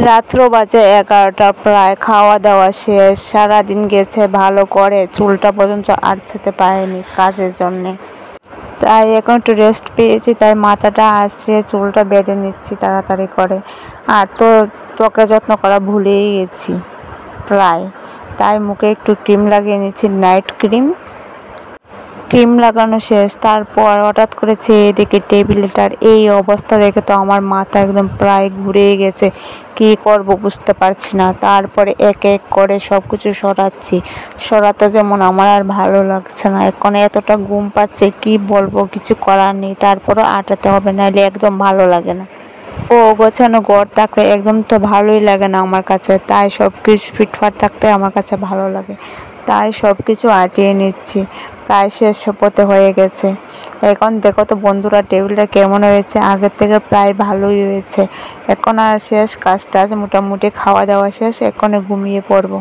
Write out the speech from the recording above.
রাত্র বাজে 11টা, প্রায় খাওয়া দাওয়া শেষ। সারাদিন গেছে ভালো করে, চুলটা পর্যন্ত আঁচড়াতে পারিনি কাজের জন্যে। তাই এখন একটু রেস্ট পেয়েছি, তাই মাথাটা আঁচড়ে চুলটা বেঁধে নিচ্ছি তাড়াতাড়ি করে। আর তো ত্বকের যত্ন করা ভুলেই গেছি প্রায়, তাই মুখে একটু ক্রিম লাগিয়ে নিচ্ছি, নাইট ক্রিম। ক্রিম লাগানো শেষ, তারপর হঠাৎ করে চেয়ে দেখি টেবিলটার এই অবস্থা দেখে তো আমার মাথা একদম প্রায় ঘুরে গেছে। কি করব বুঝতে পারছি না। তারপরে এক এক করে সব কিছু সরাতে যেমন আমার আর ভালো লাগছে না। এখন এতটা ঘুম পাচ্ছে, কি বলবো, কিছু করার নেই। তারপরও আটাতে হবে, নাহলে একদম ভালো লাগে না। ও গোছানো ঘর থাকলে একদম তো ভালোই লাগে না আমার কাছে, তাই সব কিছু ফিটফাট থাকতে আমার কাছে ভালো লাগে। তাই সব কিছু আটিয়ে নিচ্ছি, প্রায় শেষ পথে হয়ে গেছে। এখন দেখো তো বন্ধুরা, টেবিলটা কেমন হয়েছে, আগের থেকে প্রায় ভালোই হয়েছে। এখন আর শেষ, কাজ টাজ মোটামুটি খাওয়া দাওয়া শেষ, এখন ঘুমিয়ে পড়বো।